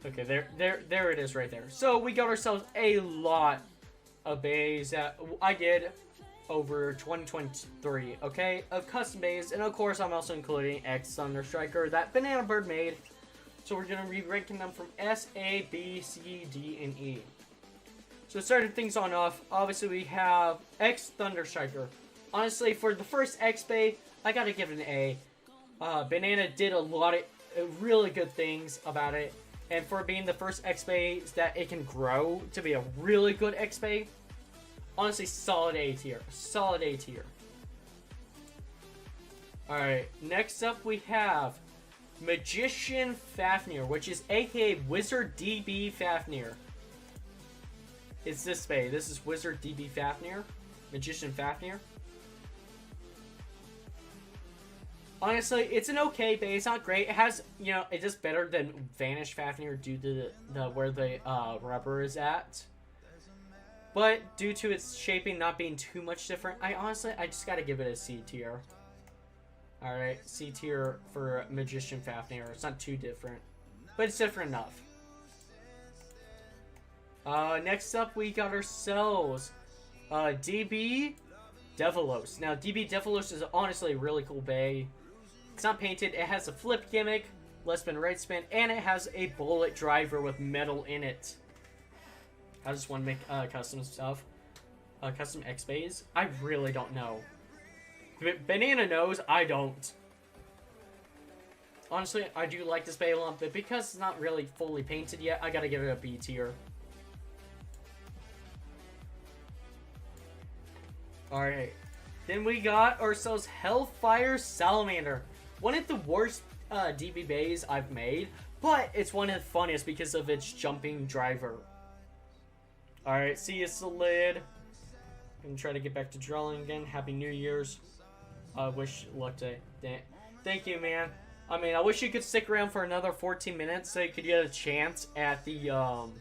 Okay, there it is right there. So we got ourselves a lot of bays that I did over 2023, okay, of custom bays, and of course I'm also including X Thunder Striker that Banana Bird made. So we're gonna be ranking them from S, A, B, C, D, and E. So starting things on off, obviously we have X Thunder Striker. Honestly, for the first X Bay, I gotta give it an A. Banana did a lot of really good things about it, and for being the first X Bay that it can grow to be a really good X Bay, honestly, solid A tier. Solid A tier. Alright, next up we have Magician Fafnir, which is aka Wizard DB Fafnir. It's this bay. This is Wizard DB Fafnir. Magician Fafnir. Honestly, it's an okay bay. It's not great. It has, you know, it's just better than Vanish Fafnir due to the where the rubber is at. But due to its shaping not being too much different, I just gotta give it a C tier. Alright, C tier for Magician Fafnir. It's not too different, but it's different enough. Next up, we got ourselves DB Devilos. Now, DB Devilos is honestly a really cool bay. It's not painted. It has a flip gimmick, left spin, right spin, and it has a bullet driver with metal in it. I just want to make custom stuff. Custom X bays. I really don't know. Banana knows. I don't. Honestly, I do like this bay a lot, but because it's not really fully painted yet, I gotta give it a B tier. Alright. Then we got ourselves Hellfire Salamander. One of the worst DB bays I've made, but it's one of the funniest because of its jumping driver. Alright, see you, Solid. Gonna try to get back to drawing again. Happy New Year's. Wish luck today. Thank you, man. I mean, I wish you could stick around for another 14 minutes so you could get a chance at the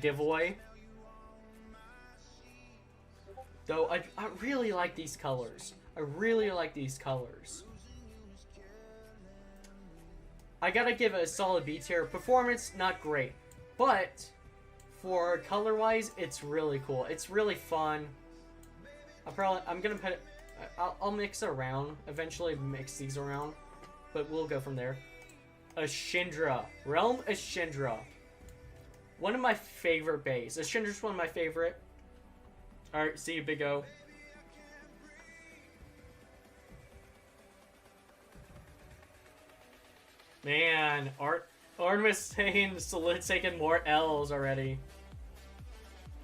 giveaway. Though, I really like these colors. I really like these colors. I gotta give it a solid B tier. Performance, not great. But, for color-wise, it's really cool. It's really fun. I'm gonna put it... I'll mix it around. Eventually mix these around. But we'll go from there. Ashindra. Realm Ashindra. One of my favorite bays. Ashindra's one of my favorite. Alright, see you, Big O. Man, Artemis saying Solid's taking more L's already.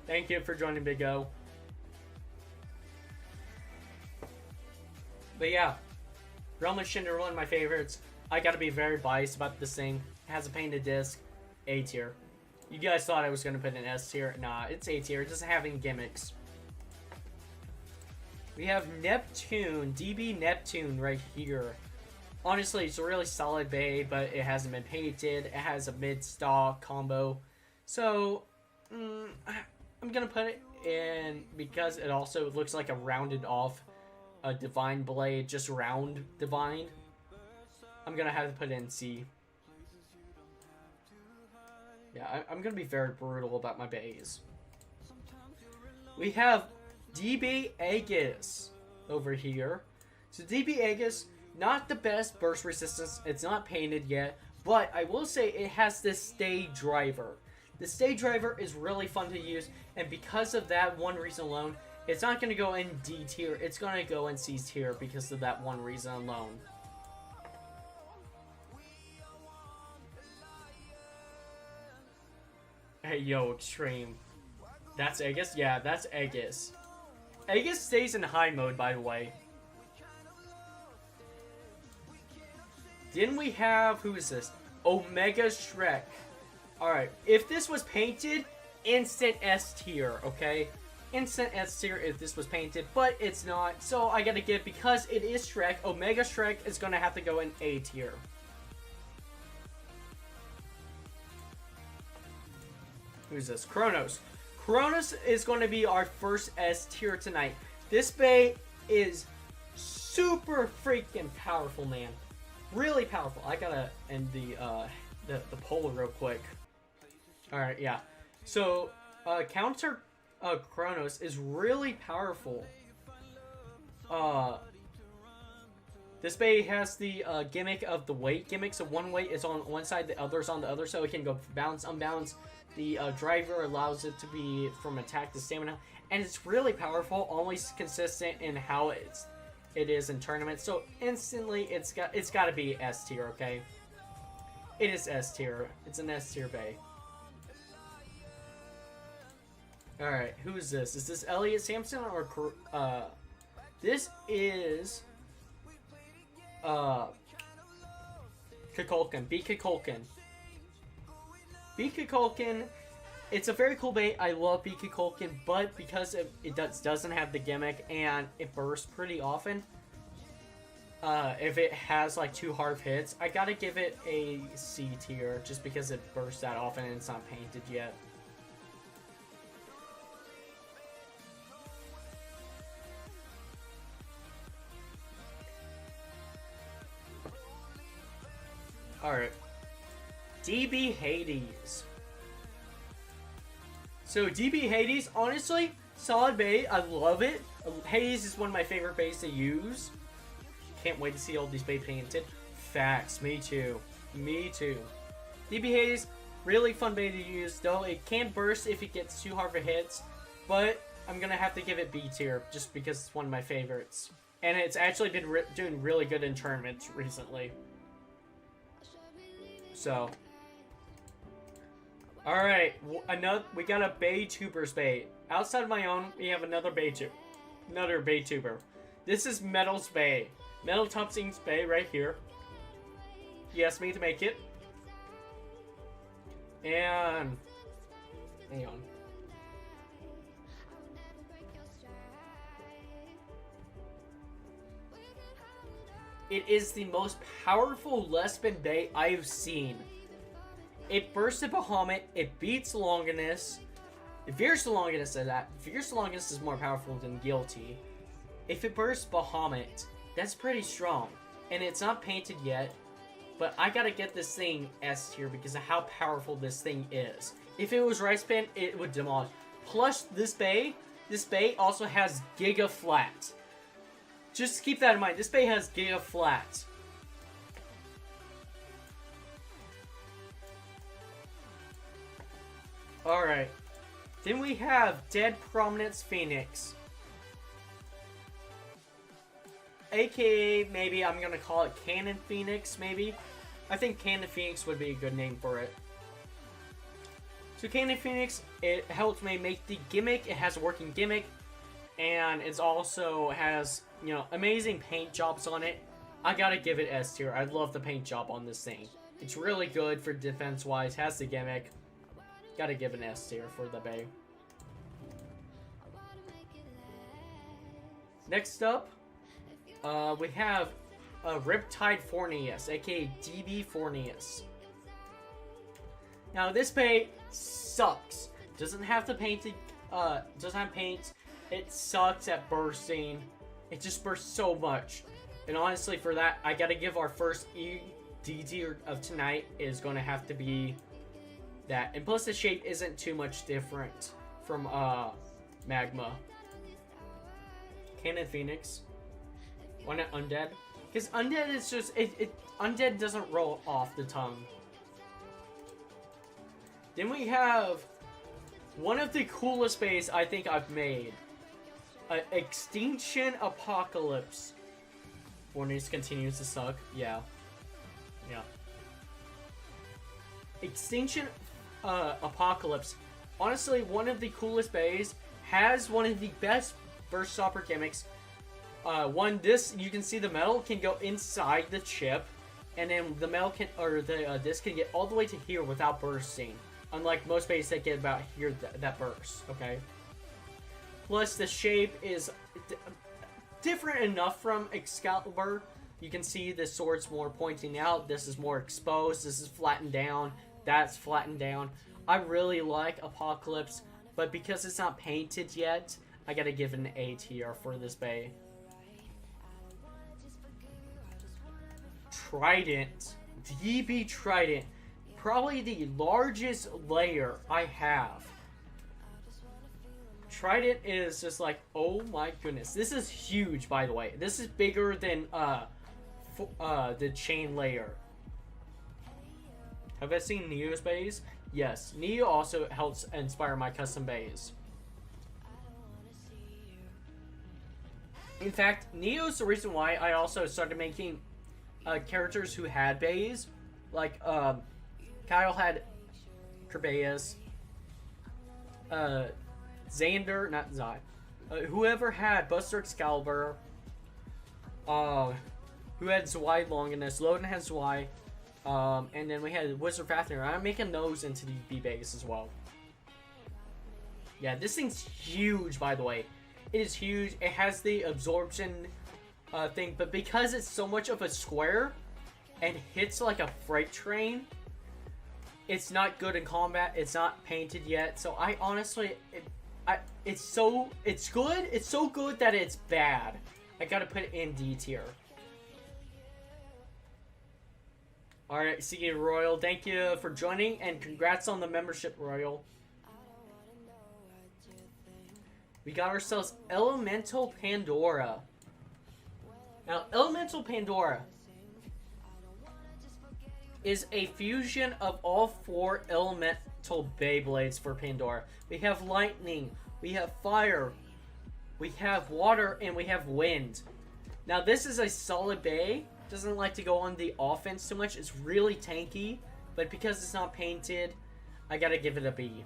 Thank you for joining, Big O. But yeah, Realm of Shinder, one of my favorites. I gotta be very biased about this thing. It has a painted disc. A tier. You guys thought I was gonna put an S tier. Nah, it's A tier. It doesn't have any gimmicks. We have Neptune, DB Neptune right here. Honestly, it's a really solid bay, but it hasn't been painted. It has a mid-stock combo. So, I'm gonna put it in because it also looks like a rounded off Divine Blade, just round Divine. I'm gonna have to put it in C. Yeah, I'm gonna be very brutal about my bays. We have DB Aegis over here. So DB Aegis, not the best burst resistance. It's not painted yet, but I will say it has this stay driver. The stay driver is really fun to use, and because of that one reason alone, it's not going to go in D tier. It's going to go in C tier because of that one reason alone. Hey, yo, Extreme. That's Aegis? Yeah, that's Aegis. Aegis stays in high mode, by the way. Then we have, who is this? Omega Shrek. Alright, if this was painted, instant S tier, okay? Instant S tier if this was painted, but it's not. So I gotta give, because it is Shrek, Omega Shrek is gonna have to go in A tier. Who's this? Kronos. Kronos is going to be our first S tier tonight. This bay is super freaking powerful, man. Really powerful. I gotta end the the poll real quick. Alright, yeah. So, Counter Chronos is really powerful. This bay has the gimmick of the weight gimmick. So one weight is on one side, the other's on the other, so it can go balance, unbalance. The driver allows it to be from attack to stamina, and it's really powerful, always consistent in how it is in tournaments. So instantly, it's got to be S tier, okay? It is S tier. It's an S tier bay. All right, who is this? Is this Elliot Sampson or this is Kukulkan, B. Kukulkan. B. Kukulkan, it's a very cool bait. I love B. Kukulkan, but because it doesn't have the gimmick and it bursts pretty often, if it has like 2 hard hits, I gotta give it a C tier just because it bursts that often and it's not painted yet. Alright. DB Hades. So DB Hades, honestly, solid bait. I love it. Hades is one of my favorite baits to use. Can't wait to see all these bait painted. Facts. Me too. Me too. DB Hades, really fun bait to use, though it can burst if it gets 2 hard hits. But I'm going to have to give it B tier just because it's one of my favorites. And it's actually been doing really good in tournaments recently. So, alright, we got a Baytubers bait. Outside of my own, we have another Baytuber. This is Metal's Bay. Metal Thompson's Bay right here. He asked me to make it. And, hang on. It is the most powerful Lespin bait I've seen. It bursts at Bahamut, it beats Longinus. Fierce Longinus is that. Fierce Longinus is more powerful than Guilty. If it bursts Bahamut, that's pretty strong. And it's not painted yet, but I gotta get this thing S tier because of how powerful this thing is. If it was Rice Pen, it would demolish. Plus, this bay also has Giga Flat. Just keep that in mind. This bay has Giga Flat. Alright. Then we have Dead Prominence Phoenix. AKA, maybe I'm gonna call it Cannon Phoenix, maybe. I think Cannon Phoenix would be a good name for it. So Cannon Phoenix, it helped me make the gimmick. It has a working gimmick. And it also has, you know, amazing paint jobs on it. I gotta give it S tier. I love the paint job on this thing. It's really good for defense-wise. Has the gimmick. Gotta give an S tier for the bay. Next up, we have Riptide Forneus, aka DB Forneus. Now this bay sucks. Doesn't have the painted. Doesn't have paint. It sucks at bursting. It just bursts so much. And honestly, for that, I gotta give our first D tier of tonight is going to have to be that. And plus, the shape isn't too much different from Magma. Cannon Phoenix. Why not Undead? Because Undead is just Undead doesn't roll off the tongue. Then we have one of the coolest bays I think I've made. Extinction Apocalypse. Forneus continues to suck. Yeah. Yeah. Extinction Apocalypse. Honestly, one of the coolest bays. Has one of the best burst stopper gimmicks. This you can see the metal can go inside the chip, and then the metal can, or the disc can get all the way to here without bursting. Unlike most bays that get about here that burst. Okay. Plus, the shape is different enough from Excalibur. You can see the sword's more pointing out. This is more exposed. This is flattened down. That's flattened down. I really like Apocalypse, but because it's not painted yet, I gotta give an A tier for this bay. Trident. DB Trident. probably the largest layer I have. Trident is just like, oh my goodness. This is huge, by the way. This is bigger than the chain layer. Have I seen Neo's bays? Yes, Neo also helps inspire my custom bays. In fact, Neo's the reason why I also started making characters who had bays. Like, Kyle had Kerbeus. Xander, not Zai. Whoever had Buster Excalibur. Who had Zwei Longinus. Loden has Zwei. And then we had Wizard Fafnir. I'm making those into the B-Bays as well. Yeah, this thing's huge, by the way. It is huge. It has the absorption thing, but because it's so much of a square and hits like a freight train, it's not good in combat. It's not painted yet. So I honestly, it's good. It's so good that it's bad. I gotta put it in D tier. Alright, CK Royal, thank you for joining, and congrats on the membership, Royal. We got ourselves Elemental Pandora. Now, Elemental Pandora is a fusion of all 4 elemental Beyblades for Pandora. We have lightning, we have fire, we have water, and we have wind. Now, this is a solid Bey. Doesn't like to go on the offense too much. It's really tanky, but because it's not painted, I gotta give it a B.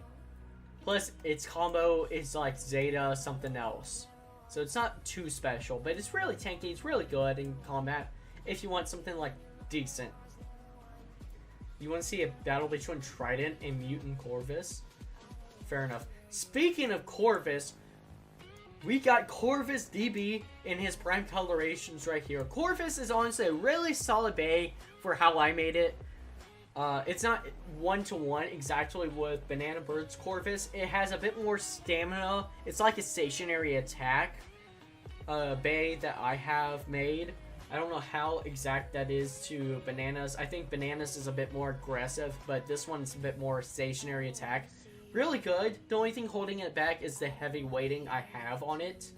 Plus, its combo is like Zeta something else. So it's not too special, but it's really tanky. It's really good in combat if you want something like decent. You want to see a battle between Trident and Mutant Corvus? Fair enough. Speaking of Corvus, we got Corvus DB in his prime colorations right here. Corvus is honestly a really solid Bey for how I made it. It's not one-to-one exactly with Banana Bird's Corvus. It has a bit more stamina. It's like a stationary attack Bey that I have made. I don't know how exact that is to Bananas. I think Bananas is a bit more aggressive, but this one's a bit more stationary attack. Really good. The only thing holding it back is the heavy weighting I have on it.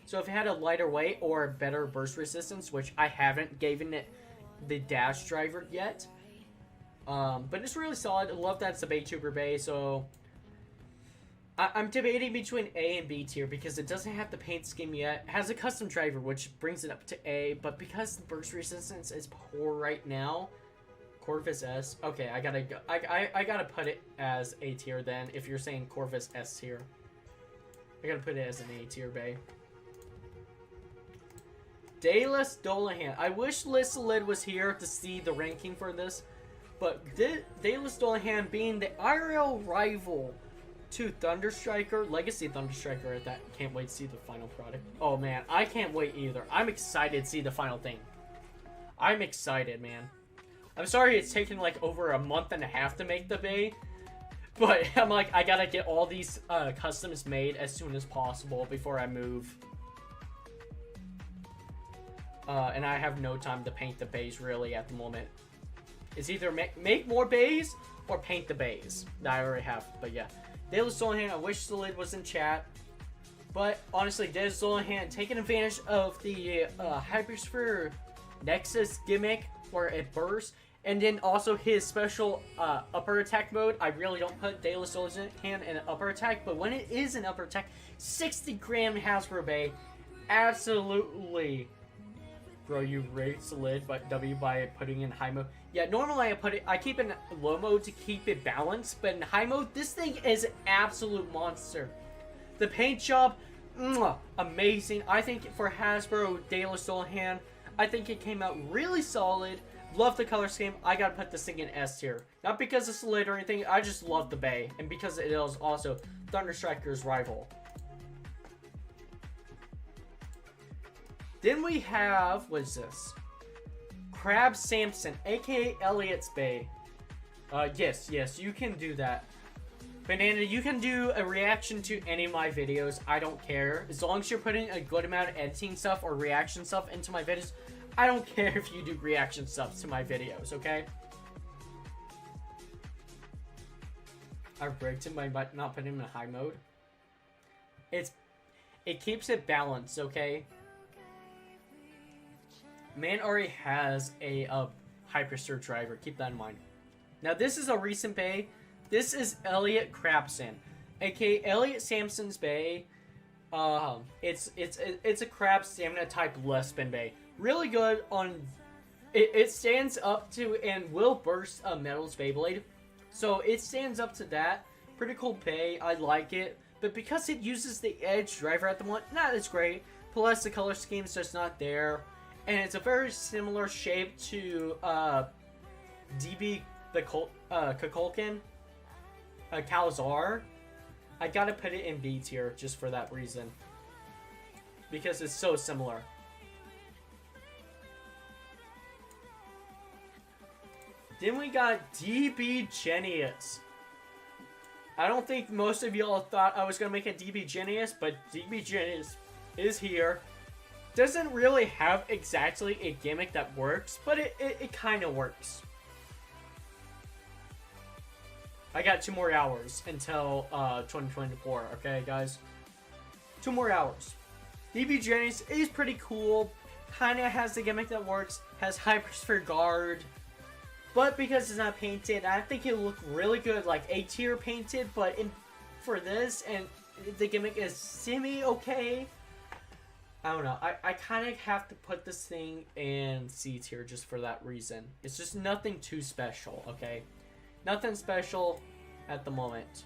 So if it had a lighter weight or a better burst resistance, which I haven't given it the dash driver yet. But it's really solid. I love that it's a Baytuber Bey, so I'm debating between A and B tier because it doesn't have the paint scheme yet. It has a custom driver, which brings it up to A, but because the burst resistance is poor right now, Corvus S. Okay, I gotta put it as A tier then. If you're saying Corvus S tier, I gotta put it as an A tier Bey. Dayless Dolahan. I wish Lissalid was here to see the ranking for this, but Dayless Dolahan being the IRL rival to Thunderstriker, Legacy Thunderstriker at that. Can't wait to see the final product. Oh man, I can't wait either. I'm excited to see the final thing. I'm excited, man. I'm sorry it's taken like over a month and a half to make the Bey, but I'm like, I gotta get all these customs made as soon as possible before I move. And I have no time to paint the Beys really at the moment. It's either make more Beys or paint the Beys that I already have. But yeah, Dayless Dolahan, I wish the lid was in chat. But honestly, Dayless Dolahan taking advantage of the Hypersphere Nexus gimmick where it bursts. And then also his special upper attack mode. I really don't put Dayless Dolahan in an upper attack, but when it is an upper attack, 60 gram Hasbro Bey, absolutely. Bro, you raised the lid by W by putting in high mode. Yeah, normally I keep it in low mode to keep it balanced, but in high mode, this thing is an absolute monster. The paint job, amazing. I think for Hasbro Dayless Dolahan, I think it came out really solid. Love the color scheme. I gotta put this thing in S tier. Not because it's lit or anything, I just love the Bey. And because it is also Thunderstriker's rival. Then we have, what is this? Crab Samson, aka Elliot's Bey. Yes, you can do that. Banana, you can do a reaction to any of my videos. I don't care. As long as you're putting a good amount of editing stuff or reaction stuff into my videos, I don't care if you do reaction stuff to my videos, okay? I rigged him by not putting him in high mode. It keeps it balanced, okay? Man already has a Hyperstar driver. Keep that in mind. Now, this is a recent bay. This is Elliot Crapson, aka Elliot Sampson's bay. It's a crab stamina type less spin bay. Really good on. It stands up to and will burst a Metal's Beyblade, so it stands up to that. Pretty cool bay. I like it, but because it uses the Edge driver at the moment, not as great. Plus, the color scheme's just not there, and it's a very similar shape to DB the Kukulkan, Calzar. I gotta put it in B tier just for that reason, because it's so similar. Then we got DB Genius. I don't think most of y'all thought I was gonna make a DB Genius, but DB Genius is here. Doesn't really have exactly a gimmick that works, but it kind of works. I got 2 more hours until 2024, okay, guys? 2 more hours. DB Genius is pretty cool. Kind of has the gimmick that works. Has Hypersphere Guard. But because it's not painted, I think it'll look really good, like A tier painted. But for this, and the gimmick is semi-okay. I don't know. I kind of have to put this thing in C tier just for that reason. It's just nothing too special, okay? Nothing special at the moment.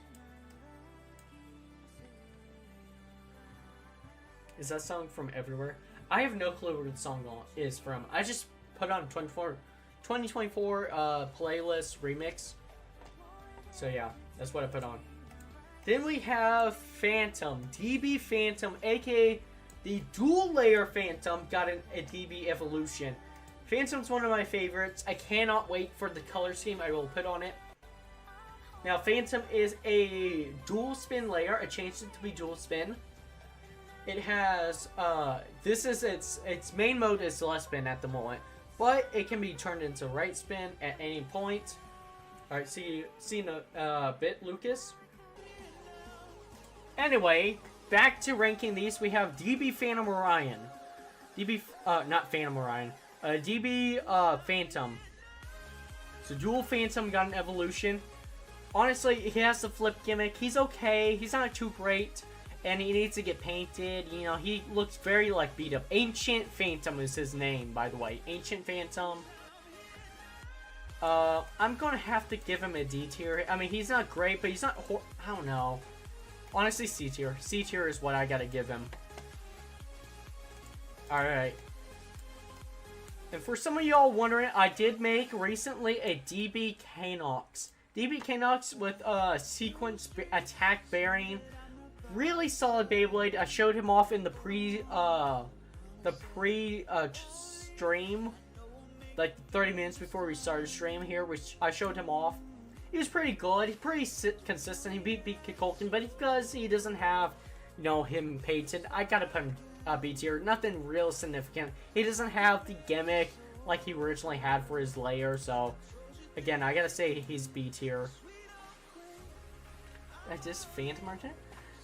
Is that song from everywhere? I have no clue where the song is from. I just put on 2024 playlist remix. So yeah, that's what I put on. Then we have Phantom. DB Phantom, aka the dual layer Phantom, got a DB evolution. Phantom's one of my favorites. I cannot wait for the color scheme I will put on it. Now, Phantom is a dual spin layer. I changed it to be dual spin. It has, this is its main mode is left spin at the moment, but it can be turned into right spin at any point. Alright, see you in a bit, Lucas. Anyway, back to ranking these. We have DB Phantom Orion. Not Phantom Orion. DB Phantom. So dual Phantom got an evolution. Honestly, he has the flip gimmick. He's okay. He's not too great. And he needs to get painted. You know, he looks very, like, beat up. Ancient Phantom is his name, by the way. Ancient Phantom. I'm gonna have to give him a D tier. I mean, he's not great, but he's not... I don't know. Honestly, C tier. C tier is what I gotta give him. Alright. And for some of y'all wondering, I did make recently a DB Kanox. DB Kanox with sequence attack bearing. Really solid Beyblade. I showed him off in the stream, like 30 minutes before we started stream here, which I showed him off. He was pretty good. He's pretty consistent. He beat Kukulkan, but because he doesn't have, you know, him painted, I gotta put him B tier. Nothing real significant. He doesn't have the gimmick like he originally had for his layer, so again, I gotta say he's B tier. I just Phantom Argent.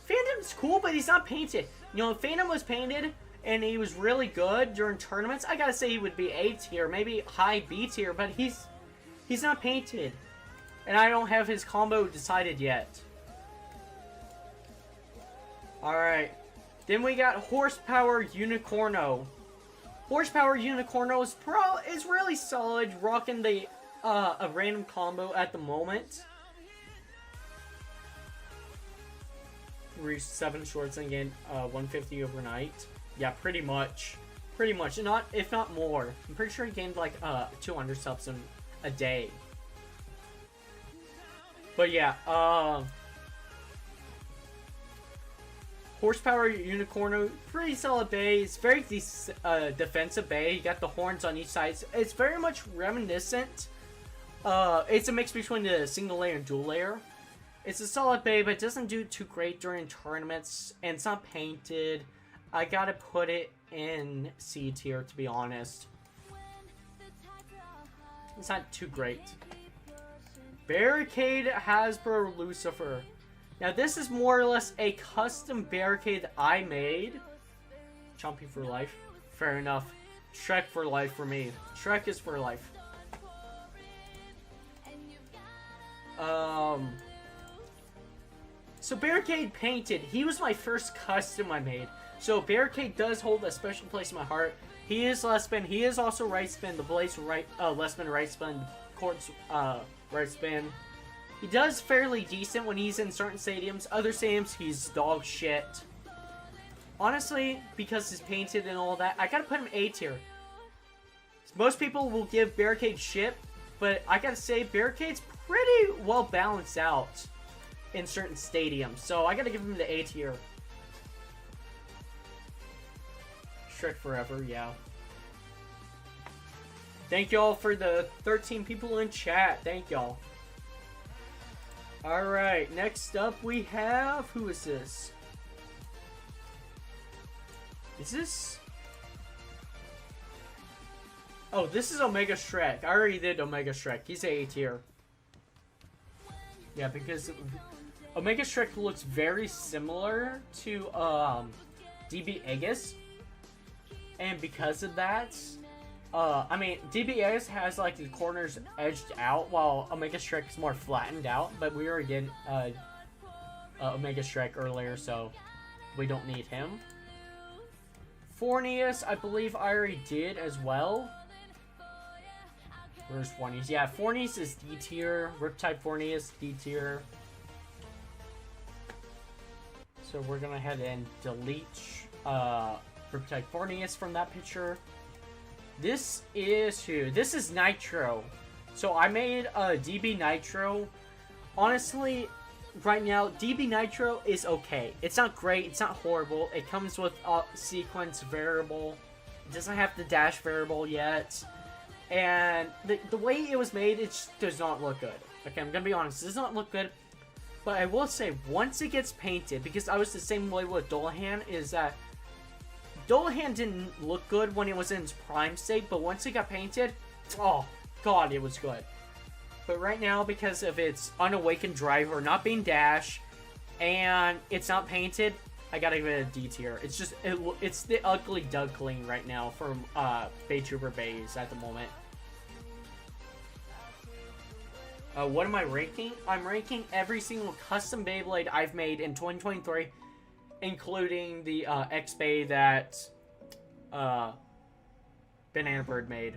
Phantom's cool, but he's not painted. You know, if Phantom was painted and he was really good during tournaments, I gotta say he would be A tier, maybe high B tier, but he's not painted. And I don't have his combo decided yet. Alright. Then we got Horsepower Unicorno. Horsepower Unicorno is really solid, rocking the a random combo at the moment. Reached 7 shorts and gained 150 overnight. Yeah, pretty much. Pretty much. If not more. I'm pretty sure he gained like 200 subs in a day. But yeah, Horsepower Unicorno, pretty solid bay. It's very defensive bay. You got the horns on each side. It's very much reminiscent. It's a mix between the single layer and dual layer. It's a solid bay, but it doesn't do too great during tournaments, and it's not painted. I gotta put it in C tier, to be honest. It's not too great. Barricade Hasbro Lucifer. Now this is more or less a custom barricade that I made. Chompy for life. Fair enough. Shrek for life for me. Shrek is for life. So Barricade painted. He was my first custom I made. So Barricade does hold a special place in my heart. He is left spin. He is also right spin. The blades right, left spin, right spin. Chords, right spin. He does fairly decent when he's in certain stadiums. Other stadiums, he's dog shit. Honestly, because he's painted and all that, I gotta put him A tier. Most people will give Barricade shit, but I gotta say, Barricade's pretty well balanced out in certain stadiums. So I gotta give him the A tier. Shrek forever, yeah. Thank y'all for the 13 people in chat. Thank y'all. Alright, next up we have... Who is this? Is this... Oh, this is Omega Shrek. I already did Omega Shrek. He's A tier. Yeah, because Omega Shrek looks very similar to DB Aegis. And because of that... I mean, DB Aegis has like the corners edged out, while Omega Shrek is more flattened out. But we already did Omega Shrek earlier, so we don't need him. Fornius, I believe I already did as well. Where's Fornius? Yeah, Fornius is D tier. Riptide Fornius, D tier. So we're gonna head and delete Riptide Fornius from that picture. This is who? This is Nitro. So I made a DB Nitro. Honestly, right now, DB Nitro is okay. It's not great. It's not horrible. It comes with a sequence variable. It doesn't have the dash variable yet. And the way it was made, it just does not look good. Okay, I'm going to be honest. It does not look good. But I will say, once it gets painted, because I was the same way with Dullahan, is that Dullahan didn't look good when it was in its prime state, but once it got painted, oh god, it was good. But right now, because of its unawakened driver not being dash, and it's not painted, I gotta give it a D tier. It's just, it's the ugly duckling right now from Baytuber Bays at the moment. What am I ranking? I'm ranking every single custom Beyblade I've made in 2023. Including the X-Bay that Banana Bird made.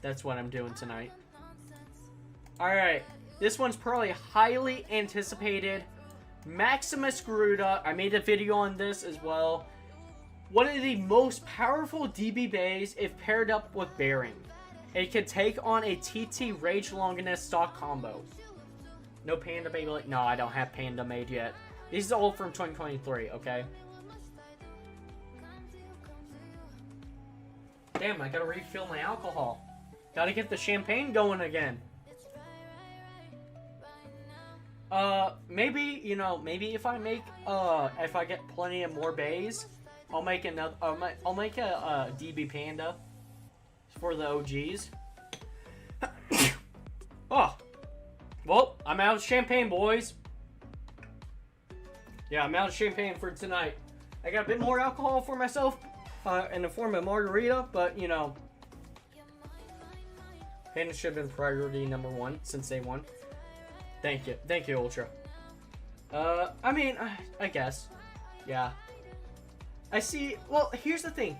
That's what I'm doing tonight. Alright, this one's probably highly anticipated. Maximus Garuda. I made a video on this as well. One of the most powerful DB Bays if paired up with Bearing. It can take on a TT Rage Longinus stock combo. No Panda Beyblade? No, I don't have Panda made yet. These are all from 2023, okay? Damn, I gotta refill my alcohol. Gotta get the champagne going again. Maybe, you know, maybe if I make, if I get plenty of more bays, I'll make another, I'll make a DB Panda for the OGs. Oh. Well, I'm out of champagne, boys. Yeah, I'm out of champagne for tonight. I got a bit more alcohol for myself in the form of margarita, but, you know, Panda should have been priority number one since day one. Thank you. Thank you, Ultra. I mean, I guess. Yeah. I see. Well, here's the thing.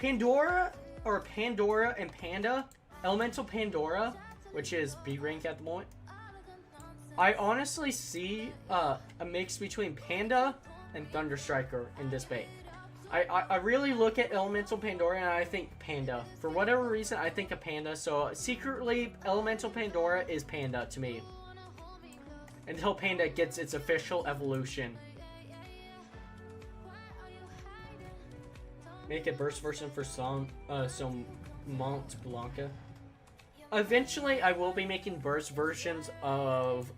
Pandora and Panda, Elemental Pandora, which is B rank at the moment, I honestly see a mix between Panda and Thunder Striker in this bay. I really look at Elemental Pandora and I think Panda. For whatever reason, I think of Panda. So secretly, Elemental Pandora is Panda to me. Until Panda gets its official evolution. Make a burst version for some Mont Blanca. Eventually, I will be making burst versions of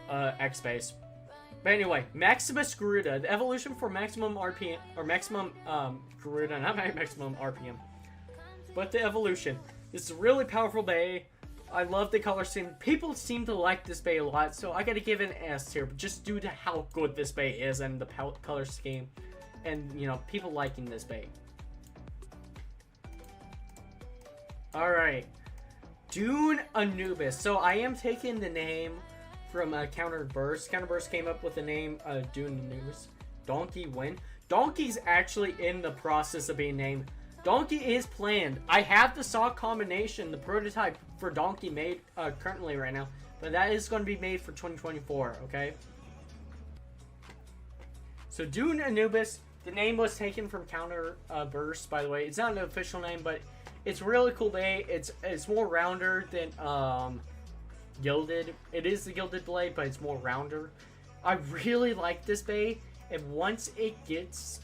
X-Base. But anyway, Maximus Garuda, the evolution for maximum RPM, or maximum Garuda, not maximum RPM, but the evolution. This is a really powerful bay. I love the color scheme. People seem to like this bay a lot, so I gotta give it an S tier, just due to how good this bay is and the color scheme, and you know, people liking this bay. All right, Dune Anubis. So I am taking the name from Counterburst. Counterburst came up with the name Dune Anubis. Donkey Win. Donkey's actually in the process of being named. Donkey is planned. I have the saw combination, the prototype for Donkey made currently right now, but that is going to be made for 2024, okay? So Dune Anubis, the name was taken from Counterburst, by the way. It's not an official name, but it's a really cool blade. It's more rounder than Gilded. It is the Gilded blade, but it's more rounder. I really like this blade, and once it gets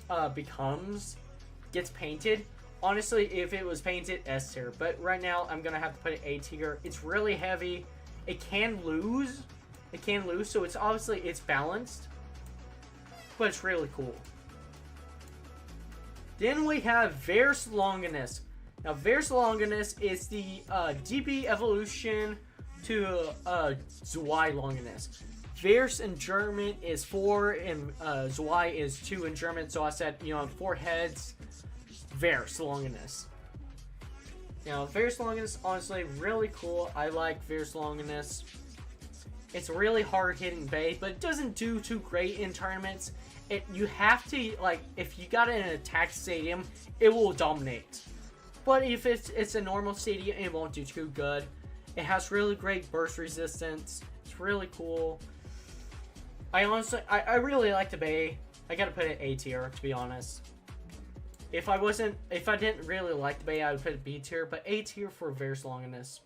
painted, honestly, if it was painted, S tier. But right now, I'm gonna have to put it A tier. It's really heavy. It can lose. So it's obviously balanced, but it's really cool. Then we have Vers Longinus. Now, Vers Longinus is the DB evolution to Zwei Longinus. Vers in German is 4, and Zwei is 2 in German. So I said, you know, 4 heads. Vers Longinus. Now, Vers Longinus, honestly, really cool. I like Vers Longinus. It's a really hard-hitting base, but it doesn't do too great in tournaments. You have to, like, if you got it in an attack stadium, it will dominate. But if it's a normal stadium, it won't do too good. It has really great burst resistance. It's really cool. I really like the Bay. I gotta put it A tier, to be honest. If I didn't really like the Bay, I would put it B tier, but A tier for Vers Longinus.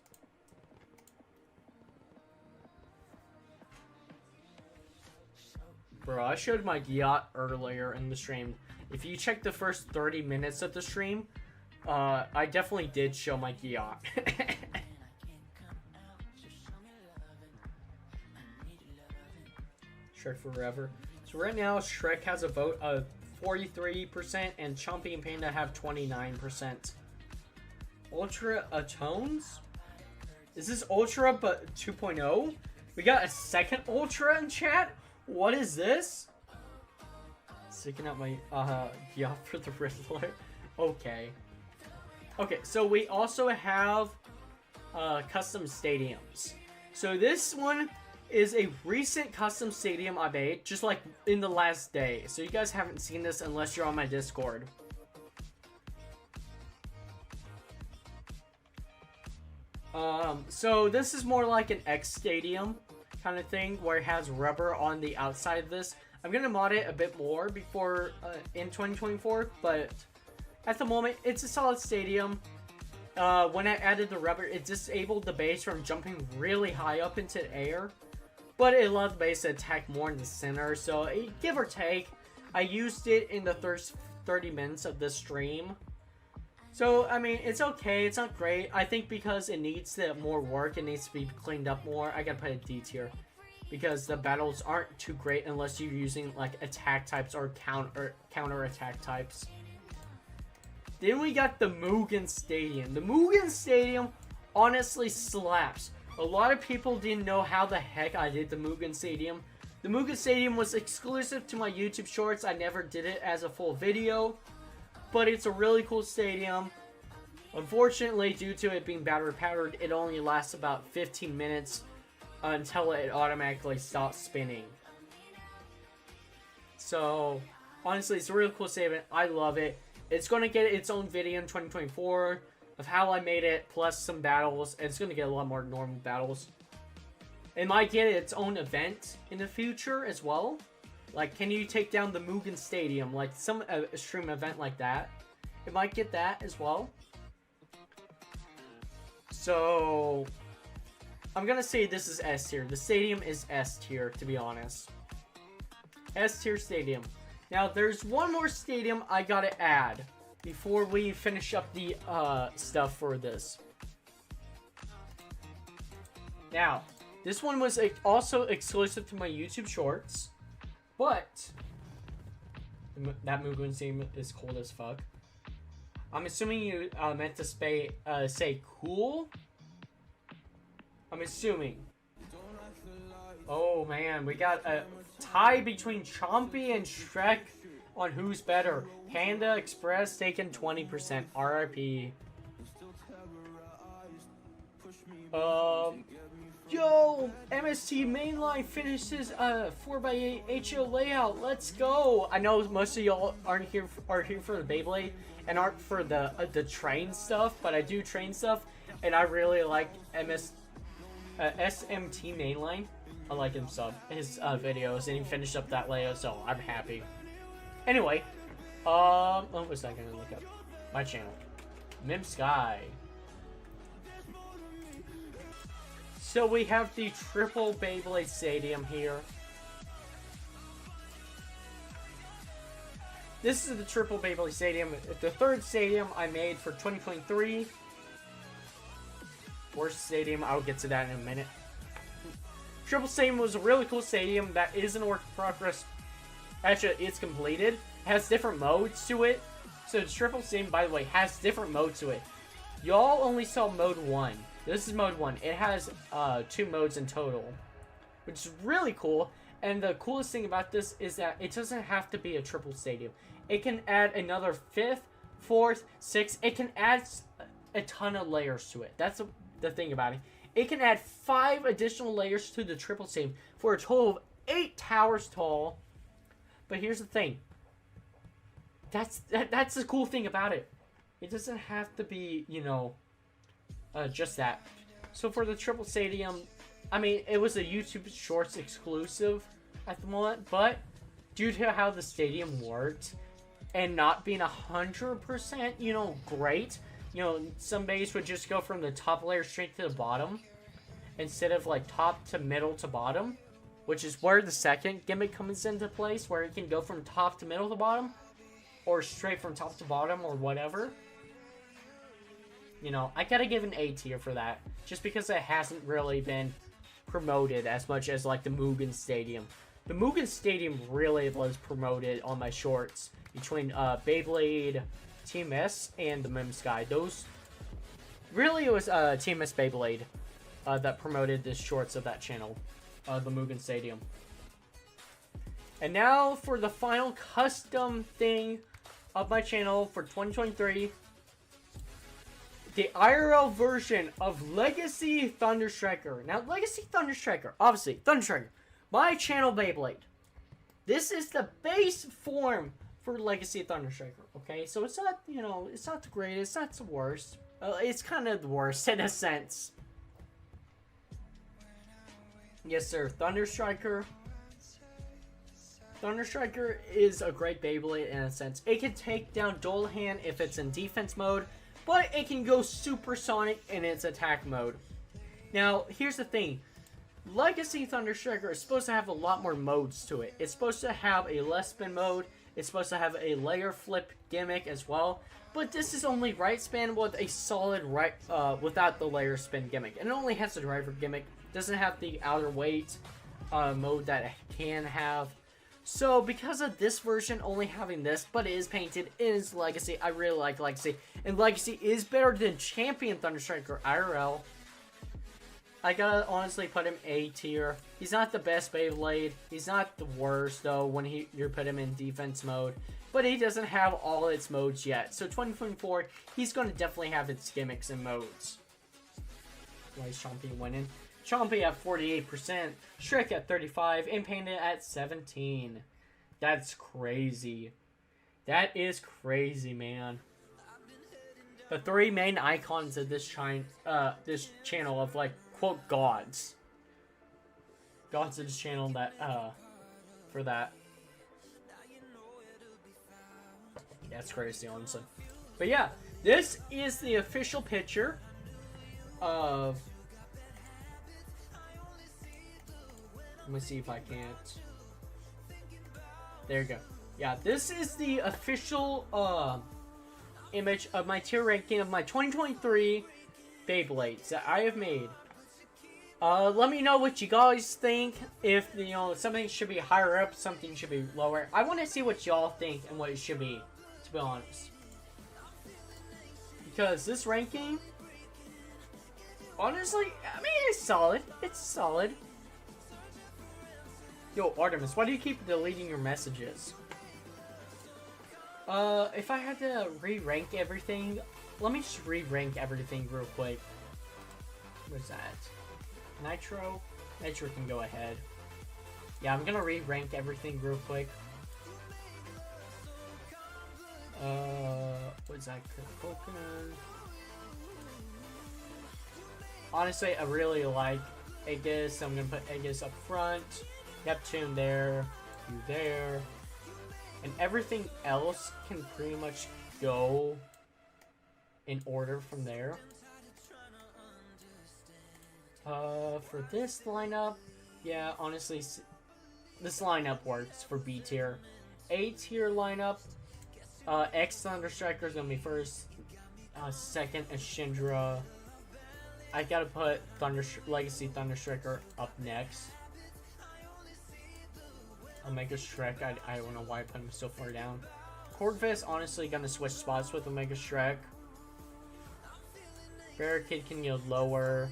Bro, I showed my yacht earlier in the stream. If you check the first 30 minutes of the stream, I definitely did show my yacht. Shrek Forever. So right now, Shrek has a vote of 43%, and Chompy and Panda have 29%. Ultra Atones? Is this Ultra but 2.0? We got a second Ultra in chat? What is this? Sticking out my yacht for the Riddler. Okay. Okay, so we also have custom stadiums. So this one is a recent custom stadium I made, just like in the last day. So you guys haven't seen this unless you're on my Discord. So this is more like an X stadium kind of thing, where it has rubber on the outside of this. I'm gonna mod it a bit more before in 2024, but at the moment it's a solid stadium. When I added the rubber, it disabled the base from jumping really high up into the air, but it allowed the base to attack more in the center. So give or take, I used it in the first 30 minutes of this stream. So I mean, it's okay. It's not great. I think because it needs more work, it needs to be cleaned up more. I gotta put a D tier, because the battles aren't too great unless you're using like attack types or counter attack types. Then we got the Mugen Stadium. The Mugen Stadium honestly slaps. A lot of people didn't know how the heck I did the Mugen Stadium. The Mugen Stadium was exclusive to my YouTube shorts. I never did it as a full video, but it's a really cool stadium. Unfortunately, due to it being battery powered, it only lasts about 15 minutes until it automatically stops spinning. So honestly, it's a really cool stadium. I love it. It's going to get its own video in 2024 of how I made it, plus some battles. It's going to get a lot more normal battles. It might get its own event in the future as well. Like, can you take down the Mugen Stadium? Like, some extreme event like that. It might get that as well. So, I'm going to say this is S tier. The stadium is S tier, to be honest. S tier stadium. Now, there's one more stadium I gotta add before we finish up the stuff for this. Now, this one was also exclusive to my YouTube shorts, but that Mugen Stadium is cold as fuck. I'm assuming you meant to say cool. I'm assuming. Oh man, we got a tie between Chompy and Shrek on who's better. Panda Express taking 20%. RIP. Yo, MST mainline finishes 4x8 HO layout. Let's go. I know most of y'all are here for the Beyblade and aren't for the train stuff, but I do train stuff, and I really like SMT mainline. I like his videos, and he finished up that layout, so I'm happy. Anyway, what was I gonna look up? My channel, Mim Sky. So we have the triple Beyblade Stadium here. This is the triple Beyblade Stadium. The third stadium I made for 2023. Worst stadium, I'll get to that in a minute. Triple Stadium was a really cool stadium that is in a work in progress. Actually, it's completed. It has different modes to it. So the Triple Stadium, by the way, has different modes to it. Y'all only saw mode 1. This is mode 1. It has 2 modes in total, which is really cool. And the coolest thing about this is that it doesn't have to be a triple stadium. It can add another 5th, 4th, 6th. It can add a ton of layers to it. That's the thing about it. It can add 5 additional layers to the triple stadium for a total of 8 towers tall. But here's the thing. That's the cool thing about it. It doesn't have to be, you know, just that. So for the triple stadium, I mean, it was a YouTube Shorts exclusive at the moment, but due to how the stadium worked and not being 100%, you know, great, you know, some bays would just go from the top layer straight to the bottom instead of like top to middle to bottom, which is where the second gimmick comes into place, where it can go from top to middle to bottom or straight from top to bottom or whatever. You know, I gotta give an A tier for that, just because it hasn't really been promoted as much as like the Mugen Stadium. The Mugen Stadium really was promoted on my shorts between Beyblade, TMS, and the Mim Sky. Those really, it was TMS Beyblade that promoted the shorts of that channel, the Mugen Stadium. And now for the final custom thing of my channel for 2023. The IRL version of Legacy Thunder Striker. Now, Legacy Thunder Striker, obviously, Thunder Striker, my channel Beyblade. This is the base form for Legacy Thunder Striker, okay? So it's not, you know, it's not the greatest, it's not the worst. It's kind of the worst in a sense. Yes, sir, Thunder Striker. Thunder Striker is a great Beyblade in a sense. It can take down Dullahan if it's in defense mode, but it can go supersonic in its attack mode. Now, here's the thing. Legacy Thunder Striker is supposed to have a lot more modes to it. It's supposed to have a less spin mode. It's supposed to have a layer flip gimmick as well. But this is only right spin with a solid right, without the layer spin gimmick. And it only has the driver gimmick. Doesn't have the outer weight mode that it can have. So, because of this version only having this, but it is painted, it is Legacy. I really like Legacy. And Legacy is better than Champion Thunder Striker IRL. I gotta honestly put him A tier. He's not the best Beyblade. He's not the worst, though, when you put him in defense mode. But he doesn't have all its modes yet. So, 2024, he's gonna definitely have its gimmicks and modes. Why is Champion winning? Chompy at 48%, Shrek at 35%, and Panda at 17%. That's crazy. That is crazy, man. The 3 main icons of this channel of, like, quote, gods. Gods of this channel that, for that. That's crazy, honestly. But yeah, this is the official picture of... Let me see if I can't. There you go. Yeah, this is the official image of my tier ranking of my 2023 Beyblades that I have made. Let me know what you guys think. If, you know, something should be higher up, something should be lower. I want to see what y'all think and what it should be, to be honest. Because this ranking Honestly, I mean, it's solid. It's solid. Yo, Artemis, why do you keep deleting your messages? If I had to re-rank everything, let me just re-rank everything real quick. What's that? Nitro? Nitro can go ahead. Yeah, I'm gonna re-rank everything real quick. What's that? Coconut. Honestly, I really like Aegis, so I'm gonna put Aegis up front. Neptune there, you there. And everything else can pretty much go in order from there. For this lineup, yeah, honestly, this lineup works for B tier. A tier lineup, X Thunder Striker is gonna be first. Second is Shindra. I gotta put Legacy Thunder Striker up next. Omega Shrek, I don't know why I put him so far down. Corvus, honestly, gonna switch spots with Omega Shrek. Barricade can go lower.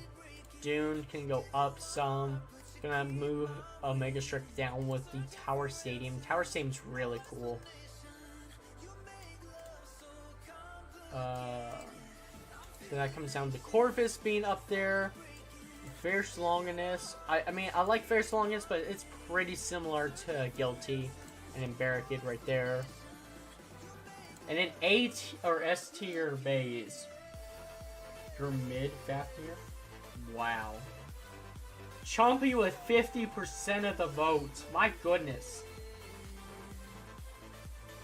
Dune can go up some. Gonna move Omega Shrek down with the Tower Stadium. Tower Stadium's really cool. So that comes down to Corvus being up there. Fierce Longinus. I mean, I like Fierce Longinus, but it's pretty similar to Guilty. And then Barricade right there. And then A or S tier bays. Your mid Fafnir. Wow. Chompy with 50% of the vote. My goodness.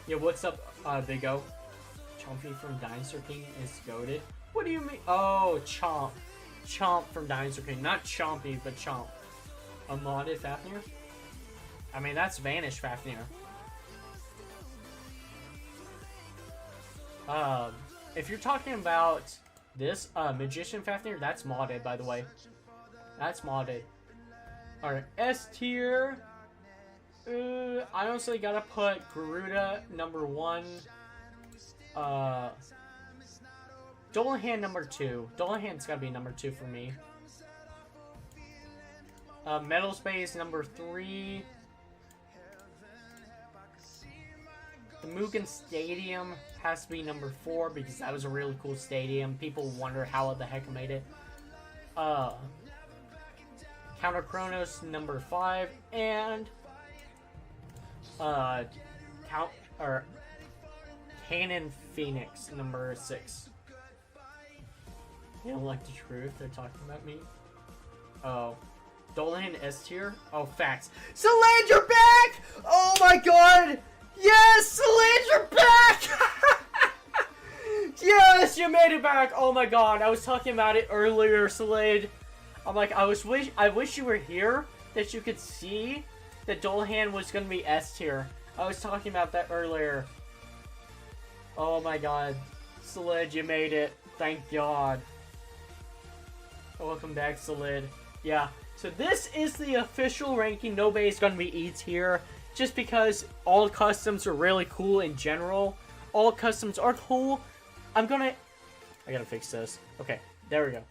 Yeah, what's up, Big O? Chompy from Dinosaur King is goated. What do you mean? Oh, Chomp. Chomp from Dinosaur King. Not Chompy, but Chomp. A modded Fafnir? I mean, that's Vanish Fafnir. If you're talking about this, Magician Fafnir, that's modded, by the way. That's modded. Alright, S tier. I honestly gotta put Garuda number 1. Dolahan number 2. Dolahan's gotta be number 2 for me. Metal Space number 3. The Mugen Stadium has to be number 4 because that was a really cool stadium. People wonder how the heck I made it. Counter Chronos number 5 and Canon Phoenix number 6. You don't like the truth? They're talking about me. Oh, Dolan S tier. Oh, facts. Solange, you're back! Oh my god! Yes, Solange, you're back! Yes, you made it back! Oh my god, I was talking about it earlier, Solange. I'm like, I wish you were here, that you could see that Dolahan was gonna be S tier. I was talking about that earlier. Oh my god. Solid, you made it. Thank god. Welcome back, Solid. Yeah, so this is the official ranking. Nobody's gonna be E tier, just because all customs are really cool in general. All customs are cool. I gotta fix this. Okay, there we go.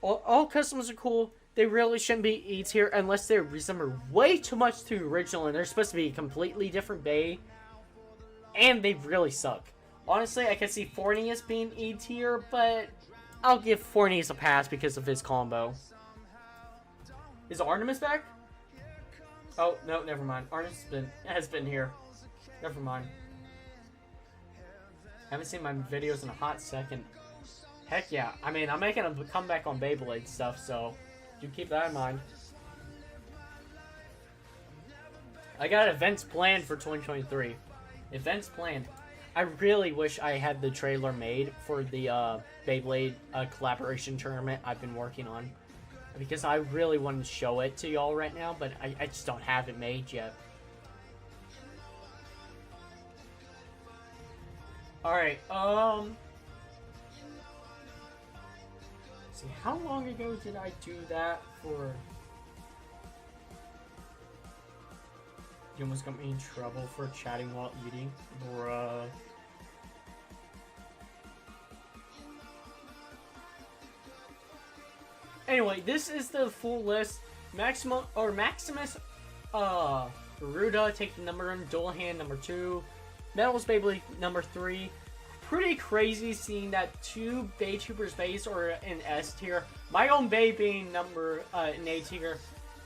All customs are cool. They really shouldn't be E tier unless they resemble way too much to the original and they're supposed to be a completely different bay. And they really suck. Honestly, I can see Fornius being E tier, but I'll give Fornius a pass because of his combo. Is Artemis back? Oh, no, never mind. Artemis has been here. Never mind. I haven't seen my videos in a hot second. Heck yeah. I mean, I'm making a comeback on Beyblade stuff, so do keep that in mind. I got events planned for 2023. Events planned. I really wish I had the trailer made for the Beyblade collaboration tournament I've been working on. Because I really wanted to show it to y'all right now, but I just don't have it made yet. Alright, see, how long ago did I do that for? You almost got me in trouble for chatting while eating. Bruh. Anyway, this is the full list. Maximus Garuda, take the number 1, Dual Hand number 2, Metals Beyblade number 3. Pretty crazy seeing that 2 Baytubers bays are in S tier. My own bay being in A tier.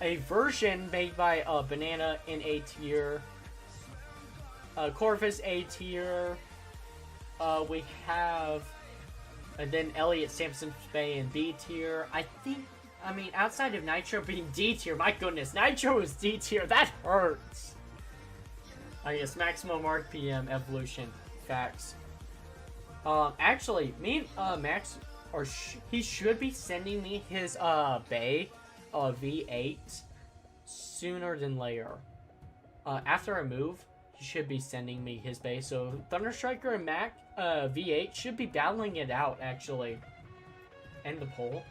A version made by Banana in A tier. Corvus A tier. We have, and then Elliot Sampson's bay in B tier. I mean, outside of Nitro being D tier, my goodness, Nitro is D tier. That hurts. I guess Maximum RPM Evolution. Facts. Actually, me and Max, he should be sending me his bay V8 sooner than later. After I move, he should be sending me his bay. So Thunder Striker and Mac V8 should be battling it out, actually. End the poll.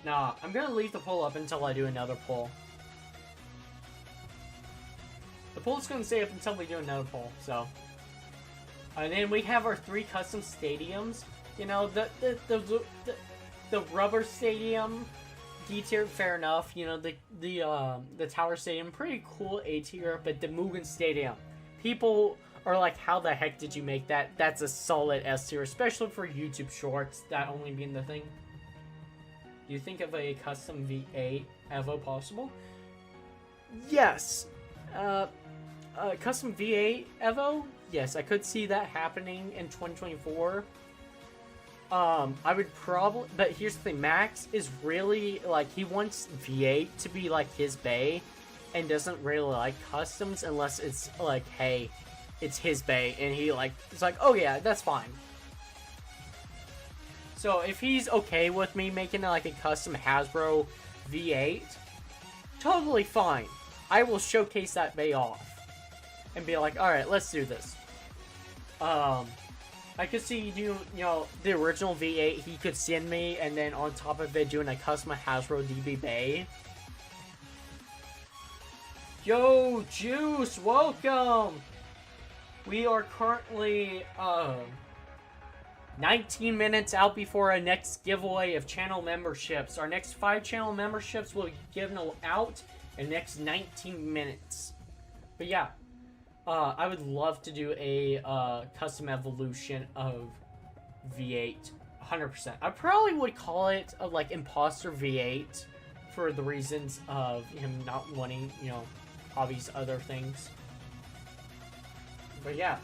Nah, I'm gonna leave the poll up until I do another poll. The poll's gonna stay up until we do another poll, so. And then we have our 3 custom stadiums. You know, the rubber stadium, D tier, fair enough. You know, the Tower Stadium, pretty cool, A tier. But the Mugen Stadium, people are like, how the heck did you make that? That's a solid S tier, especially for YouTube Shorts, that only being the thing. Do you think of a custom V8 Evo possible? Yes. Custom V8 Evo? Yes, I could see that happening in 2024. I would probably, but here's the thing, Max is really, like, he wants V8 to be, like, his bay, and doesn't really like customs unless it's, like, hey, it's his bay, and he, like, it's like, oh yeah, that's fine. So, if he's okay with me making, like, a custom Hasbro V8, totally fine. I will showcase that bay off. And be like, alright, let's do this. I could see you know, the original V8 he could send me, and then on top of it, doing a custom Hasbro DB bay. Yo, Juice, welcome! We are currently, 19 minutes out before our next giveaway of channel memberships. Our next 5 channel memberships will be given out in the next 19 minutes. But yeah, I would love to do a custom evolution of V8, 100%. I probably would call it like Imposter V8 for the reasons of him not wanting, you know, hobbies, other things. But yeah.